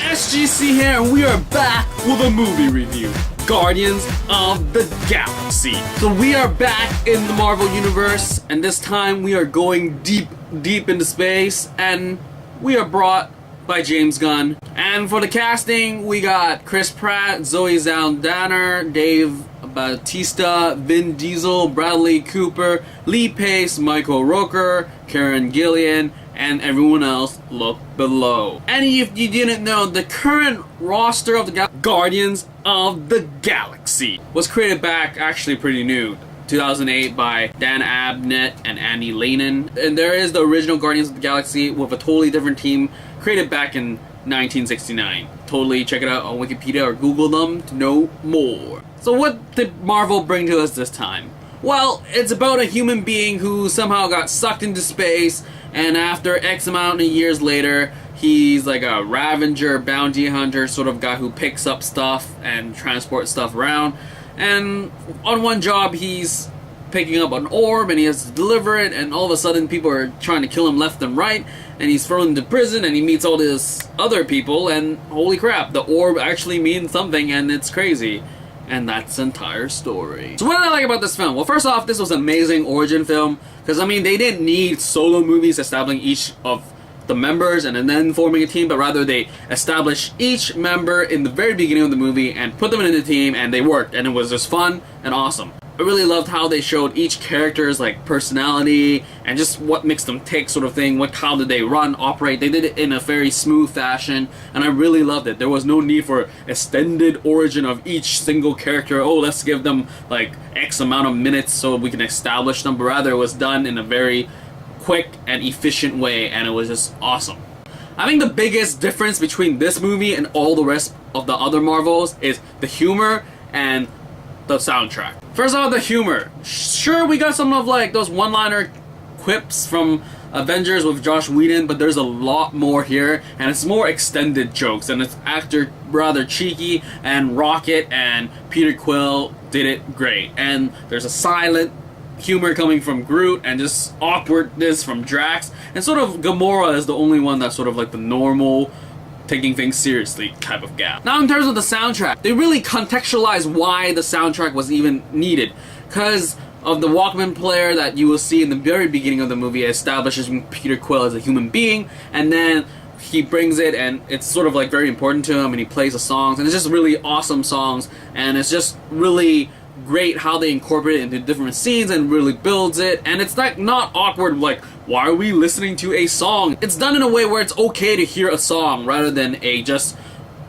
SGC here, and we are back with a movie review. Guardians of the Galaxy. So we are back in the Marvel Universe, and this time we are going deep into space, and we are brought by James Gunn. And for the casting, we got Chris Pratt, Zoe Saldana, Dave Bautista, Vin Diesel, Bradley Cooper, Lee Pace, Michael Rooker, Karen Gillan, and everyone else. Look below. And if you didn't know, the current roster of the Guardians of the Galaxy was created back, actually pretty new, 2008 by Dan Abnett and Andy Lanning. And there is the original Guardians of the Galaxy with a totally different team created back in 1969. Totally check it out on Wikipedia or Google them to know more. So what did Marvel bring to us this time? Well, it's about a human being who somehow got sucked into space, and after X amount of years later, he's like a Ravager, bounty hunter sort of guy who picks up stuff and transports stuff around. And on one job, he's picking up an orb and he has to deliver it, and all of a sudden people are trying to kill him left and right, and he's thrown into prison and he meets all these other people, and holy crap, the orb actually means something, and it's crazy. And that's the entire story. So what did I like about this film? Well, first off, this was an amazing origin film, because I mean, they didn't need solo movies establishing each of the members and then forming a team, but rather they established each member in the very beginning of the movie and put them in the team, and they worked, and it was just fun and awesome. I really loved how they showed each character's like personality and just what makes them tick, sort of thing. How did they run, operate? They did it in a very smooth fashion, and I really loved it. There was no need for extended origin of each single character. Oh, let's give them like X amount of minutes so we can establish them, but rather it was done in a very quick and efficient way, and it was just awesome. I think the biggest difference between this movie and all the rest of the other Marvels is the humor and the soundtrack. First off, the humor. Sure, we got some of like those one-liner quips from Avengers with Josh Whedon, but there's a lot more here, and it's more extended jokes, and it's acted rather cheeky, and Rocket and Peter Quill did it great. And there's a silent humor coming from Groot, and just awkwardness from Drax, and sort of Gamora is the only one that's sort of like the normal, taking things seriously type of gal. Now in terms of the soundtrack, they really contextualize why the soundtrack was even needed, because of the Walkman player that you will see in the very beginning of the movie. It establishes Peter Quill as a human being, and then he brings it, and it's sort of like very important to him, and he plays the songs, and it's just really awesome songs, and it's just really great how they incorporate it into different scenes and really builds it. And it's like not awkward, like, why are we listening to a song? It's done in a way where it's okay to hear a song rather than a just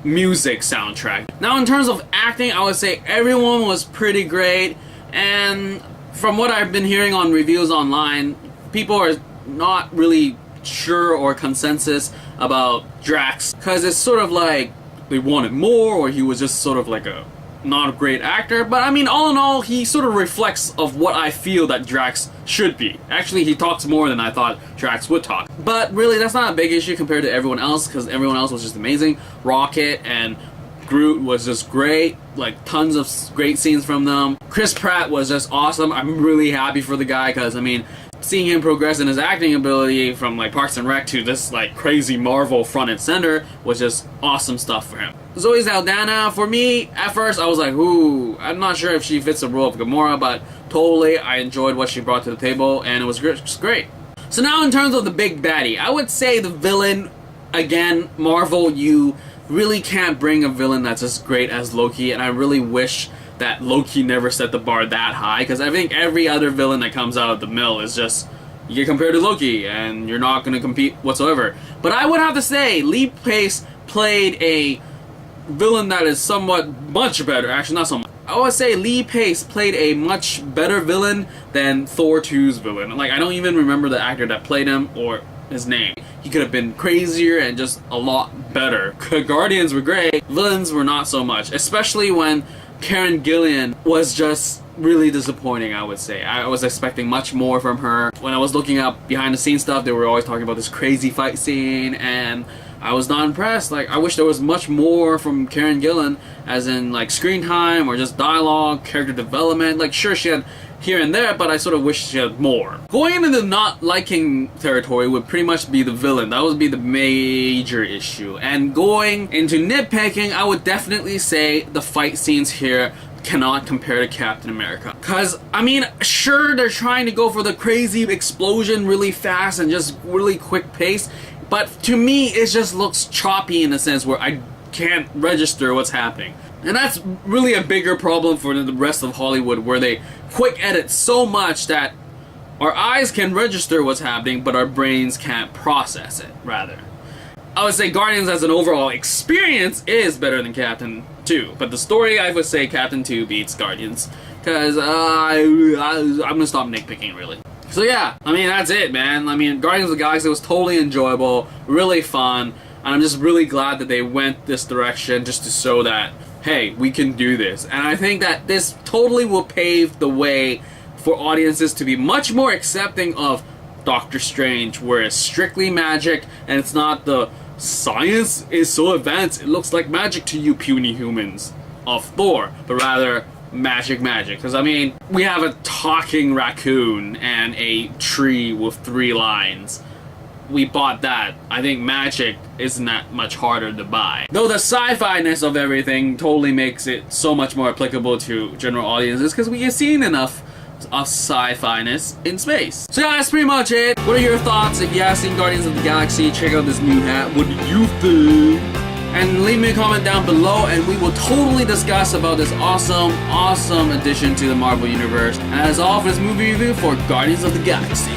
music soundtrack. Now in terms of acting, I would say everyone was pretty great, and from what I've been hearing on reviews online, people are not really sure or consensus about Drax, because it's sort of like they wanted more, or he was just sort of like a not a great actor. But I mean, all in all, he sort of reflects of what I feel that Drax should be. Actually, he talks more than I thought Drax would talk. But really, that's not a big issue compared to everyone else, because everyone else was just amazing. Rocket and Groot was just great, like tons of great scenes from them. Chris Pratt was just awesome. I'm really happy for the guy, because I mean, seeing him progress in his acting ability from like Parks and Rec to this like crazy Marvel front and center was just awesome stuff for him. Zoe Saldana, for me, at first I was like, ooh, I'm not sure if she fits the role of Gamora, but totally I enjoyed what she brought to the table, and it was just great. So now in terms of the big baddie, I would say the villain, again, Marvel, you really can't bring a villain that's as great as Loki, and I really wish that Loki never set the bar that high, because I think every other villain that comes out of the mill is just, you get compared to Loki, and you're not going to compete whatsoever. But I would have to say, Lee Pace played a villain that is somewhat much better. Actually, not so much. I would say Lee Pace played a much better villain than Thor 2's villain. Like, I don't even remember the actor that played him or his name. He could have been crazier and just a lot better. Guardians were great. Villains were not so much. Especially when Karen Gillan was just really disappointing, I would say. I was expecting much more from her. When I was looking up behind the scenes stuff, they were always talking about this crazy fight scene, and I was not impressed. Like, I wish there was much more from Karen Gillan, as in like screen time or just dialogue, character development. Like, sure, she had here and there, but I sort of wish she had more. Going into the not liking territory would pretty much be the villain. That would be the major issue. And going into nitpicking, I would definitely say the fight scenes here cannot compare to Captain America. Cause, I mean, sure, they're trying to go for the crazy explosion really fast and just really quick pace, but to me, it just looks choppy in a sense where I can't register what's happening. And that's really a bigger problem for the rest of Hollywood, where they quick edit so much that our eyes can register what's happening, but our brains can't process it, rather. I would say Guardians as an overall experience is better than Captain 2, but the story, I would say Captain 2 beats Guardians, because I'm gonna stop nitpicking, really. So yeah, I mean, that's it, man. I mean, Guardians of the Galaxy was totally enjoyable, really fun, and I'm just really glad that they went this direction just to show that, hey, we can do this. And I think that this totally will pave the way for audiences to be much more accepting of Doctor Strange, where it's strictly magic, and it's not the science is so advanced it looks like magic to you puny humans of Thor, but rather magic. Because, I mean, we have a talking raccoon and a tree with 3 lines. We bought that. I think magic isn't that much harder to buy. Though the sci-fi-ness of everything totally makes it so much more applicable to general audiences, because we have seen enough of sci-fi-ness in space. So yeah, that's pretty much it. What are your thoughts? If you have seen Guardians of the Galaxy, check out this new hat. What do you think? And leave me a comment down below, and we will totally discuss about this awesome addition to the Marvel Universe. And that's all for this movie review for Guardians of the Galaxy.